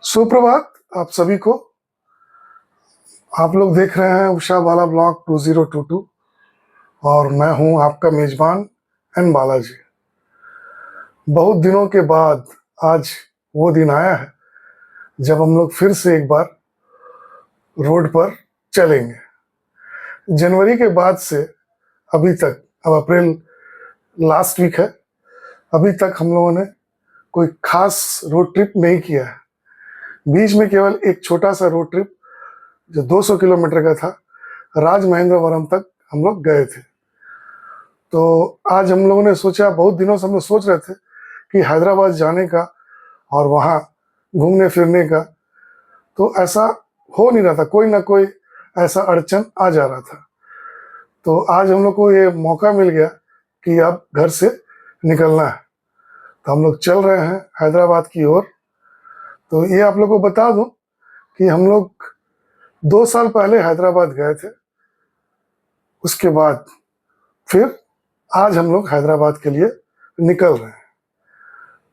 सुप्रभात आप सभी को। आप लोग देख रहे हैं उषा बाला ब्लॉग 2022 और मैं हूं आपका मेजबान एन बालाजी। बहुत दिनों के बाद आज वो दिन आया है जब हम लोग फिर से एक बार रोड पर चलेंगे। जनवरी के बाद से अभी तक, अब अप्रैल लास्ट वीक है, अभी तक हम लोगों ने कोई खास रोड ट्रिप नहीं किया है। बीच में केवल एक छोटा सा रोड ट्रिप जो 200 किलोमीटर का था, राजमहेंद्रवरम तक हम लोग गए थे। तो आज हम लोगों ने सोचा, बहुत दिनों से हम लोग सोच रहे थे कि हैदराबाद जाने का और वहाँ घूमने फिरने का, तो ऐसा हो नहीं रहा था, कोई ना कोई ऐसा अड़चन आ जा रहा था। तो आज हम लोग को ये मौका मिल गया कि अब घर से निकलना है, तो हम लोग चल रहे हैं हैदराबाद की ओर। तो ये आप लोग को बता दूं कि हम लोग 2 साल पहले हैदराबाद गए थे, उसके बाद फिर आज हम लोग हैदराबाद के लिए निकल रहे हैं।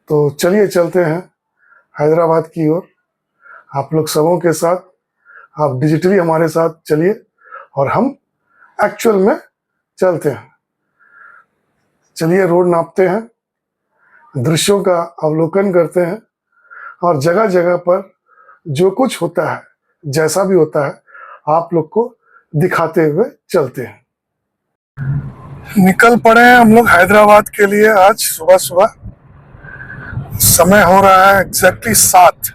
तो चलिए चलते हैं हैदराबाद की ओर, आप लोग सबों के साथ। आप डिजिटली हमारे साथ चलिए और हम एक्चुअल में चलते हैं। चलिए रोड नापते हैं, दृश्यों का अवलोकन करते हैं और जगह जगह पर जो कुछ होता है, जैसा भी होता है, आप लोग को दिखाते हुए चलते हैं। निकल पड़े हैं हम लोग हैदराबाद के लिए आज सुबह सुबह। समय हो रहा है एग्जैक्टली 7।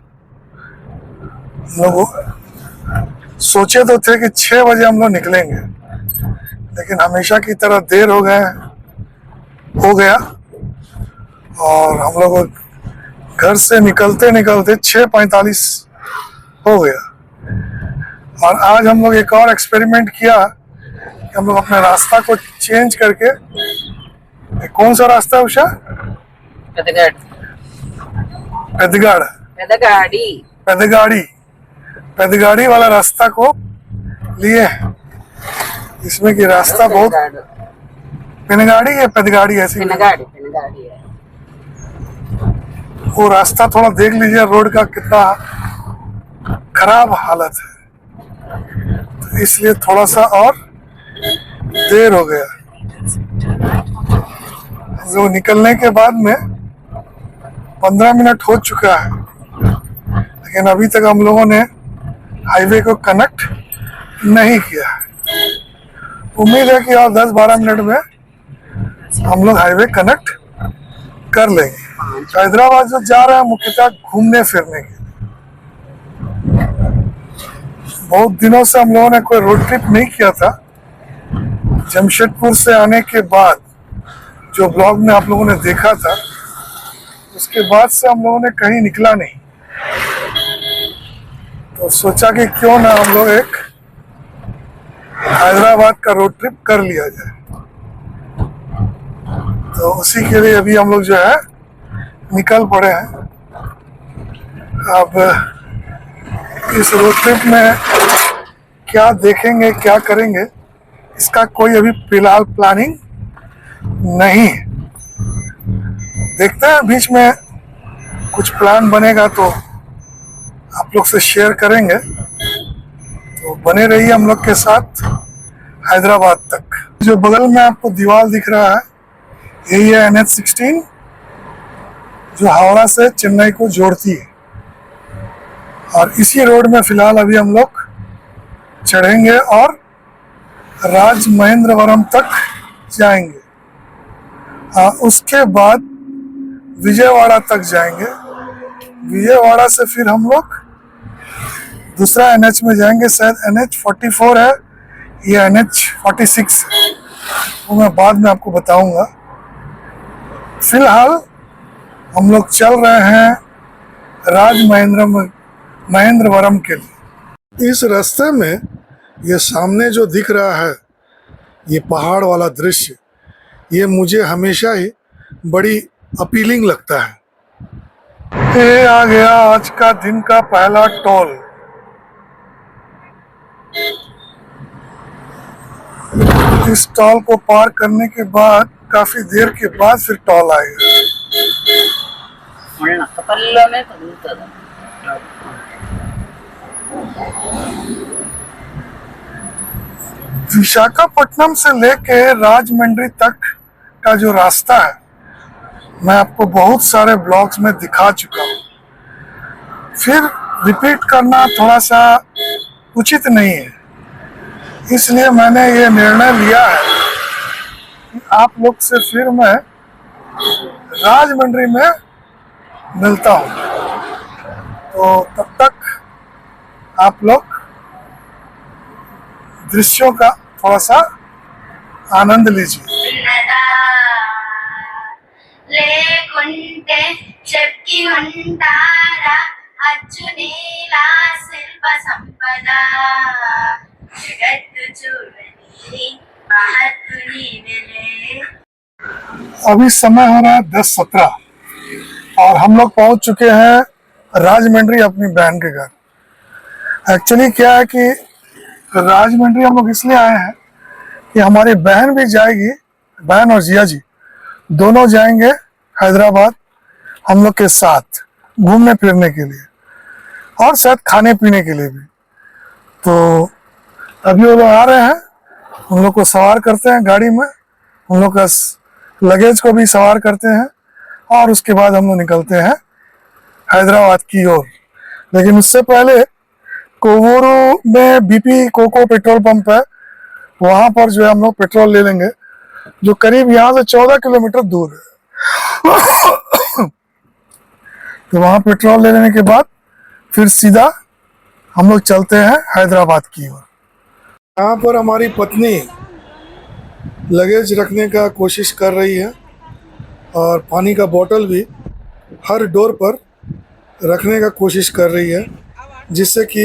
लोग सोचे तो थे कि 6 बजे हम लोग निकलेंगे, लेकिन हमेशा की तरह देर हो गया और हम लोग घर से निकलते निकलते 6:45 हो गया। और आज हम लोग एक और एक्सपेरिमेंट किया कि हम लोग अपने रास्ता को चेंज करके, कौन सा रास्ता है उषा? पेदगाड़ी वाला रास्ता को लिए, इसमें कि रास्ता बहुत पेनगाड़ी है, पेदगाड़ी ऐसी पेनगाड़ी है। वो रास्ता थोड़ा देख लीजिए, रोड का कितना खराब हालत है, तो इसलिए थोड़ा सा और देर हो गया। जो निकलने के बाद में 15 मिनट हो चुका है, लेकिन अभी तक हम लोगों ने हाईवे को कनेक्ट नहीं किया है। उम्मीद है कि और 10-12 मिनट में हम लोग हाईवे कनेक्ट कर लेंगे। हैदराबाद जो जा रहे हैं मुख्यतः घूमने फिरने के। बहुत दिनों से हम लोगों ने कोई रोड ट्रिप नहीं किया था। जमशेदपुर से आने के बाद जो ब्लॉग में आप लोगों ने देखा था, उसके बाद से हम लोगों ने कहीं निकला नहीं। तो सोचा कि क्यों ना हम लोग एक हैदराबाद का रोड ट्रिप कर लिया जाए। तो उसी के लिए अभी हम लोग जो है निकल पड़े हैं। अब इस रोड ट्रिप में क्या देखेंगे, क्या करेंगे, इसका कोई अभी फिलहाल प्लानिंग नहीं है। देखते हैं, बीच में कुछ प्लान बनेगा तो आप लोग से शेयर करेंगे। तो बने रहिए हम लोग के साथ हैदराबाद तक। जो बगल में आपको दीवार दिख रहा है, यही है NH-16 जो हावड़ा से चेन्नई को जोड़ती है। और इसी रोड में फिलहाल अभी हम लोग चढ़ेंगे और राजमहेंद्रवरम तक जाएंगे। उसके बाद विजयवाड़ा तक जाएंगे। विजयवाड़ा से फिर हम लोग दूसरा NH में जाएंगे, शायद NH-44 है या NH-46 है, वो मैं बाद में आपको बताऊंगा। फिलहाल हम लोग चल रहे हैं राजमहेंद्रवरम के लिए। इस रास्ते में ये सामने जो दिख रहा है, ये पहाड़ वाला दृश्य, ये मुझे हमेशा ही बड़ी अपीलिंग लगता है। ये आ गया आज का दिन का पहला टोल। इस टोल को पार करने के बाद काफी देर के बाद फिर टोल आएगा। विशाखापट्टनम से लेके राजमंड्री तक का जो रास्ता है मैं आपको बहुत सारे ब्लॉग्स में दिखा चुका हूँ, फिर रिपीट करना थोड़ा सा उचित नहीं है, इसलिए मैंने ये निर्णय लिया है कि आप लोग से फिर मैं राजमंड्री में मिलता हूँ। तो तब तक आप लोग दृश्यों का थोड़ा सा आनंद लीजिए। లేకుంటే చెక్కి ఉంటారా అచ్చునేలా శిల్ప సంపద జగత్తు చూడని మహత్తు నీవెలే। अभी समय हो रहा है 10:17 और हम लोग पहुंच चुके हैं राजमंड्री अपनी बहन के घर। एक्चुअली क्या है कि राजमंड्री हम लोग इसलिए आए हैं कि हमारी बहन भी जाएगी, बहन और जिया जी दोनों जाएंगे हैदराबाद हम लोग के साथ घूमने फिरने के लिए और शायद खाने पीने के लिए भी। तो अभी वो लोग आ रहे हैं, उन लोग को सवार करते हैं गाड़ी में, उन लोग का लगेज को भी सवार करते हैं और उसके बाद हम लोग निकलते हैं हैदराबाद की ओर। लेकिन उससे पहले कोवूरू में बीपी कोको पेट्रोल पंप है, वहां पर जो है हम लोग पेट्रोल ले लेंगे, जो करीब यहाँ से 14 किलोमीटर दूर है। तो वहां पेट्रोल ले लेने के बाद फिर सीधा हम लोग चलते हैं हैदराबाद की ओर। यहाँ पर हमारी पत्नी लगेज रखने का कोशिश कर रही है और पानी का बोतल भी हर डोर पर रखने का कोशिश कर रही है, जिससे कि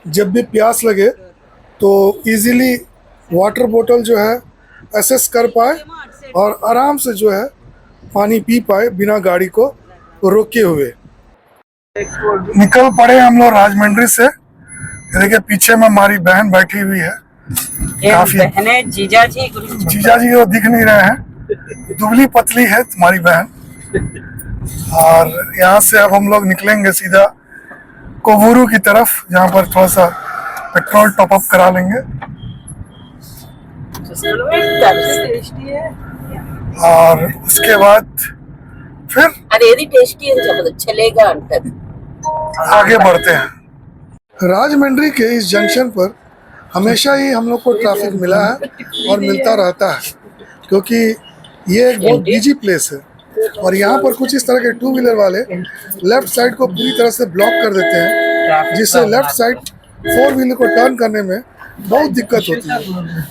जब भी प्यास लगे तो इजीली वाटर बोतल जो है एक्सेस कर पाए और आराम से जो है पानी पी पाए बिना गाड़ी को रोके हुए। निकल पड़े हम लोग राजमंड्री से। देखिए पीछे में हमारी बहन बैठी हुई है, काफी जीजा जी वो दिख नहीं रहे हैं, दुबली पतली है तुम्हारी बहन। और यहाँ से अब हम लोग निकलेंगे सीधा कोवूरू की तरफ, जहाँ पर थोड़ा सा पेट्रोल टॉप अप करा लेंगे और उसके बाद फिर आगे बढ़ते हैं। राजमंड्री के इस जंक्शन पर हमेशा ही हम लोग को ट्रैफिक मिला है और मिलता रहता है, क्योंकि ये एक बहुत बिजी प्लेस है और यहाँ पर कुछ इस तरह के टू व्हीलर वाले लेफ्ट साइड को पूरी तरह से ब्लॉक कर देते हैं, जिससे लेफ्ट साइड 4 व्हीलर को टर्न करने में बहुत दिक्कत होती है।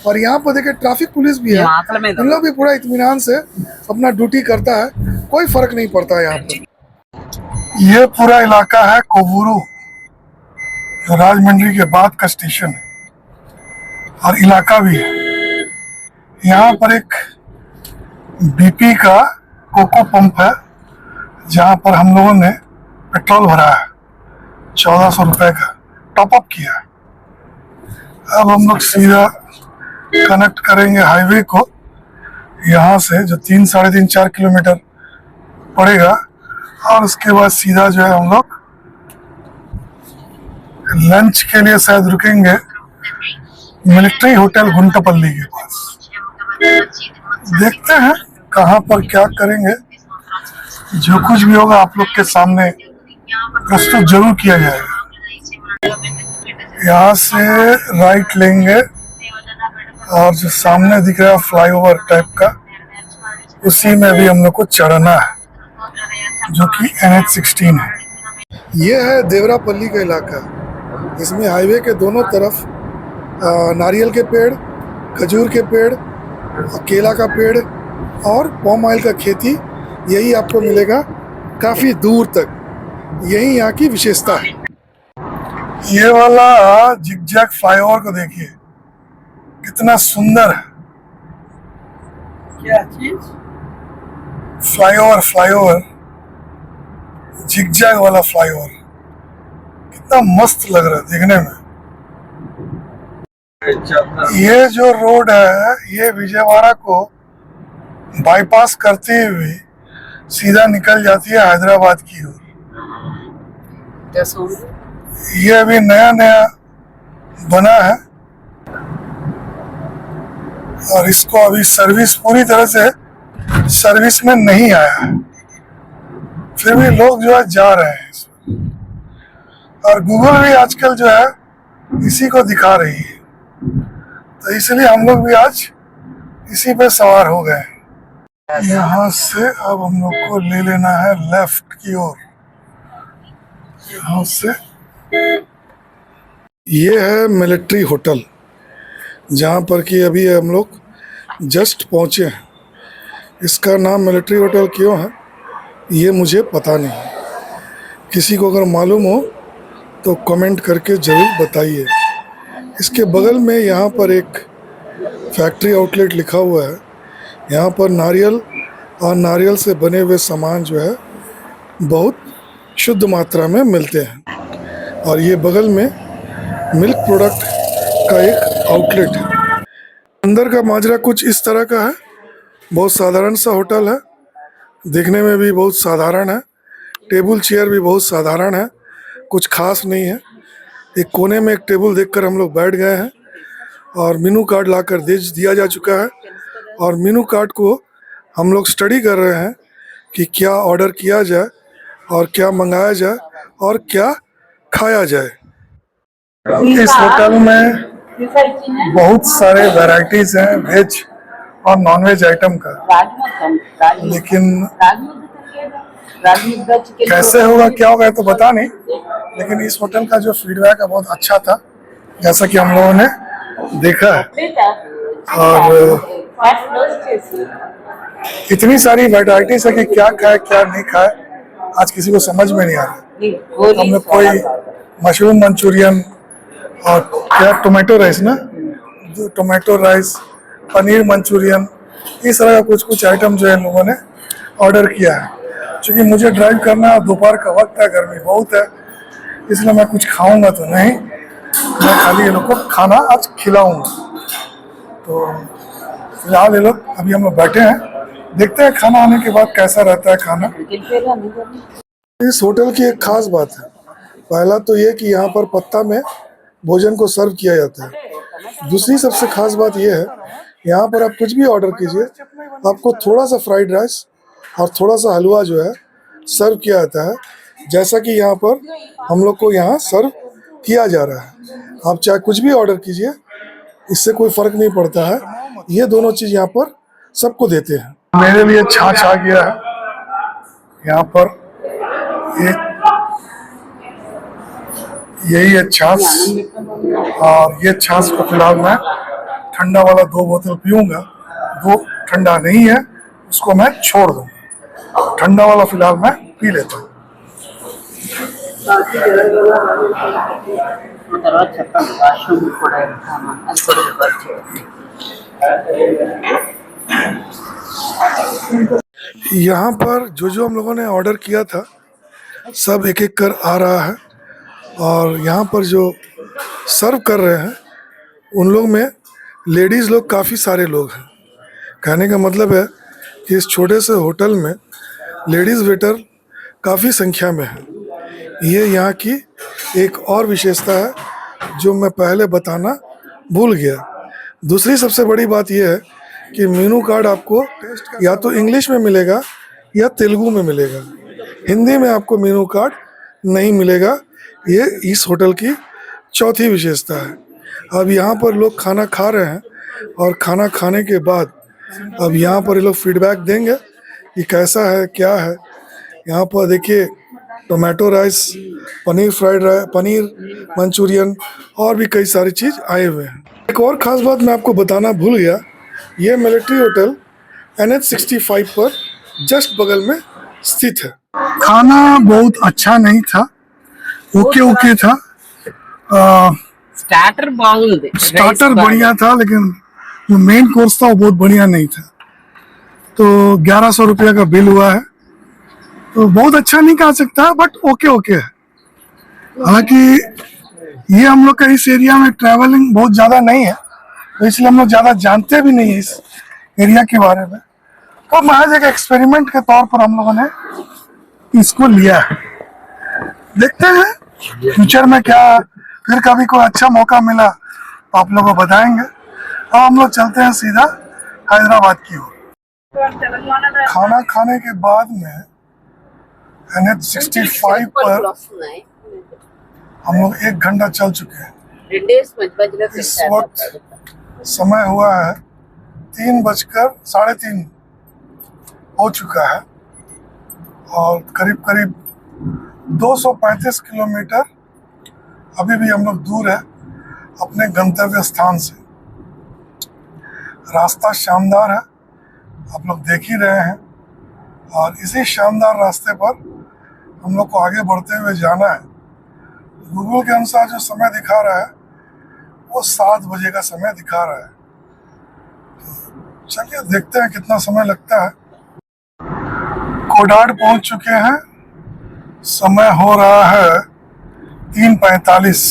और यहाँ पर देखिए ट्रैफिक पुलिस भी है, उन लोग भी पूरा इत्मीनान से अपना ड्यूटी करता है, कोई फर्क नहीं पड़ता है यहाँ पर। ये पूरा इलाका है कोवूरू, जो राजमंड्री के बाद का स्टेशन है और इलाका भी है। यहाँ पर एक बीपी का कोको पंप है, जहाँ पर हम लोगों ने पेट्रोल भरा है, 1400 रुपए का टॉप अप किया है। अब हम लोग सीधा कनेक्ट करेंगे हाईवे को यहाँ से, जो 3-3.5-4 किलोमीटर पड़ेगा, और उसके बाद सीधा जो है हम लोग लंच के लिए शायद रुकेंगे मिलिट्री होटल गुंटपल्ली के पास। देखते हैं कहाँ पर क्या करेंगे, जो कुछ भी होगा आप लोग के सामने प्रस्तुत जरूर किया जाएगा। यहाँ से राइट लेंगे और जो सामने दिख रहा है फ्लाईओवर टाइप का, उसी में भी हम लोग को चढ़ना है, जो कि NH-16 है। ये है देवरापल्ली का इलाका, इसमें हाईवे के दोनों तरफ नारियल के पेड़, खजूर के पेड़, केला का पेड़ और पाम ऑयल का खेती, यही आपको मिलेगा काफ़ी दूर तक। यही यहाँ की विशेषता है। ये वाला जिगजैग फ्लाईओवर को देखिए कितना सुंदर है। क्या चीज? फ्लाईओवर जिगजैग वाला फ्लाईओवर कितना मस्त लग रहा है देखने में। ये जो रोड है ये विजयवाड़ा को बाईपास करते हुए सीधा निकल जाती है हैदराबाद की ओर। ये अभी नया नया बना है और इसको अभी सर्विस पूरी तरह से सर्विस में नहीं आया है, फिर भी लोग जो है जा रहे हैं इसमें। और गूगल भी आजकल जो है इसी को दिखा रही है, तो इसलिए हम लोग भी आज इसी पे सवार हो गए। यहाँ से अब हम लोग को ले लेना है लेफ्ट की ओर। यहाँ से ये है मिलिट्री होटल, जहाँ पर कि अभी हम लोग जस्ट पहुँचे हैं। इसका नाम मिलिट्री होटल क्यों है ये मुझे पता नहीं, किसी को अगर मालूम हो तो कमेंट करके ज़रूर बताइए। इसके बगल में यहाँ पर एक फैक्ट्री आउटलेट लिखा हुआ है। यहाँ पर नारियल और नारियल से बने हुए सामान जो है बहुत शुद्ध मात्रा में मिलते हैं। और ये बगल में मिल्क प्रोडक्ट का एक आउटलेट है। अंदर का माजरा कुछ इस तरह का है। बहुत साधारण सा होटल है, देखने में भी बहुत साधारण है। टेबल चेयर भी बहुत साधारण है, कुछ खास नहीं है। एक कोने में एक टेबल देखकर हम लोग बैठ गए हैं और मेनू कार्ड लाकर दे दिया जा चुका है। और मेनू कार्ड को हम लोग स्टडी कर रहे हैं कि क्या ऑर्डर किया जाए और क्या मंगाया जाए और क्या खाया जाए। इस होटल में बहुत सारे वैरायटीज हैं वेज और नॉन वेज आइटम का, लेकिन कैसे होगा क्या होगा तो पता नहीं। लेकिन इस होटल का जो फीडबैक है बहुत अच्छा था, जैसा कि हम लोगों ने देखा है। और इतनी सारी वैरायटीज है कि क्या खाए क्या नहीं खाए आज किसी को समझ में नहीं आ रहा। हमने कोई मशरूम मंचूरियन और क्या टोमेटो राइस ना, टोमेटो राइस, पनीर मंचूरियन, इस तरह का कुछ कुछ आइटम जो है लोगों ने ऑर्डर किया है। क्योंकि मुझे ड्राइव करना है, दोपहर का वक्त है, गर्मी बहुत है, इसलिए मैं कुछ खाऊंगा तो नहीं, मैं खाली ये लोग को खाना आज खिलाऊंगा। तो फिलहाल ये लोग अभी हम लोग बैठे हैं, देखते हैं खाना आने के बाद कैसा रहता है खाना। इस होटल की एक खास बात है, पहला तो ये कि यहाँ पर पत्ता में भोजन को सर्व किया जाता है। दूसरी सबसे खास बात यह है, यहाँ पर आप कुछ भी ऑर्डर कीजिए, आपको थोड़ा सा फ्राइड राइस और थोड़ा सा हलवा जो है सर्व किया जाता है, जैसा कि यहाँ पर हम लोग को यहाँ सर्व किया जा रहा है। आप चाहे कुछ भी ऑर्डर कीजिए, इससे कोई फ़र्क नहीं पड़ता है, ये दोनों चीज़ यहाँ पर सबको देते हैं। मेरे लिए छाछ आ गया है यहाँ पर, यही है छाछ। और ये छाछ को फिलहाल मैं ठंडा वाला 2 बोतल पीऊँगा, वो ठंडा नहीं है, उसको मैं छोड़ दूँगा। ठंडा वाला फिलहाल मैं पी लेता हूँ। यहाँ पर जो हम लोगों ने ऑर्डर किया था सब एक एक कर आ रहा है। और यहाँ पर जो सर्व कर रहे हैं उन लोग में लेडीज़ लोग काफ़ी सारे लोग हैं। कहने का मतलब है कि इस छोटे से होटल में लेडीज़ वेटर काफ़ी संख्या में है। ये यहाँ की एक और विशेषता है जो मैं पहले बताना भूल गया। दूसरी सबसे बड़ी बात यह है कि मेनू कार्ड आपको या तो इंग्लिश में मिलेगा या तेलुगु में मिलेगा, हिंदी में आपको मेनू कार्ड नहीं मिलेगा। ये इस होटल की चौथी विशेषता है। अब यहाँ पर लोग खाना खा रहे हैं और खाना खाने के बाद अब यहाँ पर ये लोग फीडबैक देंगे कि कैसा है क्या है। यहाँ पर देखिए tomato rice, paneer fried rice, paneer Manchurian और भी कई सारी चीज़ आए हुए हैं। एक और ख़ास बात मैं आपको बताना भूल गया, ये मिलिट्री होटल NH65 पर जस्ट बगल में स्थित है। खाना बहुत अच्छा नहीं था, ओके था। स्टार्टर बागुंदी, स्टार्टर बढ़िया था, लेकिन जो मेन कोर्स था वो बहुत बढ़िया नहीं था। तो 1100 रुपया का बिल हुआ है, तो बहुत अच्छा नहीं कह सकता, बट ओके है। हालांकि ये हम लोग का इस एरिया में ट्रैवलिंग बहुत ज़्यादा नहीं है, तो इसलिए हम लोग ज़्यादा जानते भी नहीं है इस एरिया के बारे में। तो महज एक एक्सपेरिमेंट के तौर पर हम लोगों ने इसको लिया है, देखते हैं फ्यूचर में क्या फिर कभी कोई अच्छा मौका मिला तो आप लोगों को बताएंगे। अब हम लोग चलते हैं सीधा हैदराबाद की ओर। खाना खाने के बाद में NH65 पर हम लोग 1 घंटा चल चुके हैं। इस वक्त समय हुआ है 3:03 हो चुका है और करीब करीब 235 किलोमीटर अभी भी हम लोग दूर है अपने गंतव्य स्थान से। रास्ता शानदार है, आप लोग देख ही रहे हैं, और इसी शानदार रास्ते पर हम लोग को आगे बढ़ते हुए जाना है। गूगल के अनुसार जो समय दिखा रहा है वो 7 बजे का समय दिखा रहा है। तो चलिए देखते हैं कितना समय लगता है। कोडाड पहुंच चुके हैं, समय हो रहा है 3:45।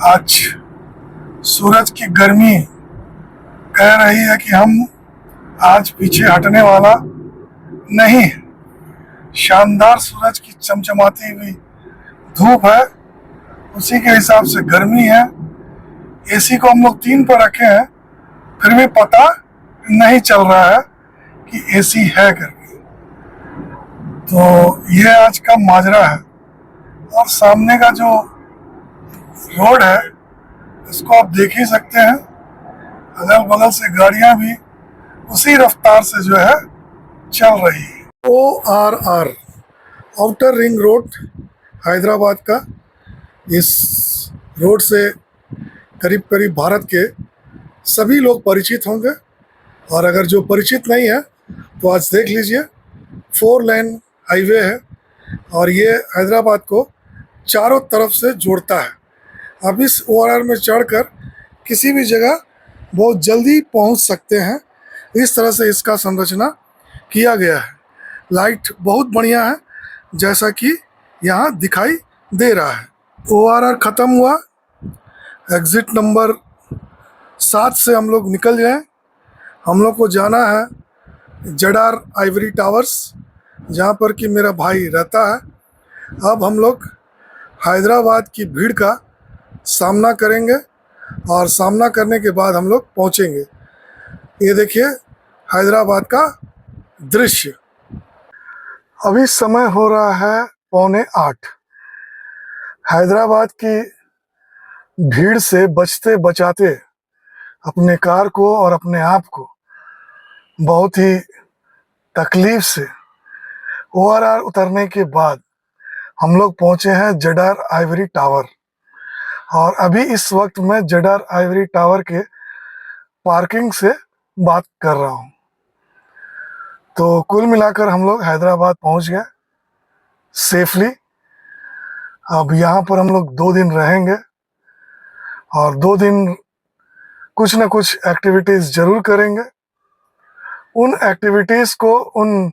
आज सूरज की गर्मी कह रही है कि हम आज पीछे हटने वाला नहीं। शानदार सूरज की चमचमाती हुई धूप है, उसी के हिसाब से गर्मी है। एसी को हम लोग 3 पर रखे हैं, फिर भी पता नहीं चल रहा है कि एसी है करके। तो ये आज का माजरा है। और सामने का जो रोड है इसको आप देख ही सकते हैं, अगल बगल से गाड़ियां भी उसी रफ्तार से जो है चल रही है। ORR outer ring road Hyderabad का। इस रोड से करीब करीब भारत के सभी लोग परिचित होंगे, और अगर जो परिचित नहीं है तो आज देख लीजिए। 4 लेन हाईवे है और ये हैदराबाद को चारों तरफ से जोड़ता है। आप इस ORR में चढ़कर किसी भी जगह बहुत जल्दी पहुंच सकते हैं। इस तरह से इसका संरचना किया गया है। लाइट बहुत बढ़िया है, जैसा कि यहाँ दिखाई दे रहा है। ORR ख़त्म हुआ, एग्ज़िट नंबर 7 से हम लोग निकल गए। हम लोग को जाना है जडार आइवरी टावर्स, जहाँ पर कि मेरा भाई रहता है। अब हम लोग हैदराबाद की भीड़ का सामना करेंगे और सामना करने के बाद हम लोग पहुँचेंगे। ये देखिए हैदराबाद का दृश्य। अभी समय हो रहा है 7:45। हैदराबाद की भीड़ से बचते बचाते अपने कार को और अपने आप को बहुत ही तकलीफ से ORR उतरने के बाद हम लोग पहुंचे हैं जडार आइवरी टावर। और अभी इस वक्त मैं जडार आइवरी टावर के पार्किंग से बात कर रहा हूं। तो कुल मिलाकर हम लोग हैदराबाद पहुंच गए सेफली। अब यहाँ पर हम लोग 2 दिन रहेंगे और 2 दिन कुछ ना कुछ एक्टिविटीज़ ज़रूर करेंगे। उन एक्टिविटीज़ को, उन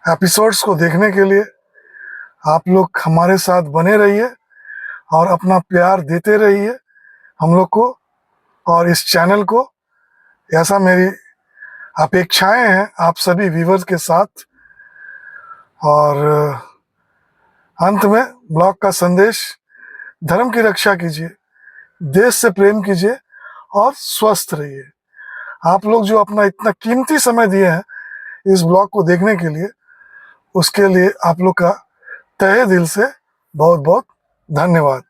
एपिसोड्स को देखने के लिए आप लोग हमारे साथ बने रहिए और अपना प्यार देते रहिए हम लोग को और इस चैनल को। ऐसा मेरी अपेक्षाएं हैं आप सभी व्यूवर्स के साथ। और अंत में ब्लॉग का संदेश: धर्म की रक्षा कीजिए, देश से प्रेम कीजिए और स्वस्थ रहिए। आप लोग जो अपना इतना कीमती समय दिए हैं इस ब्लॉग को देखने के लिए, उसके लिए आप लोग का तहे दिल से बहुत बहुत धन्यवाद।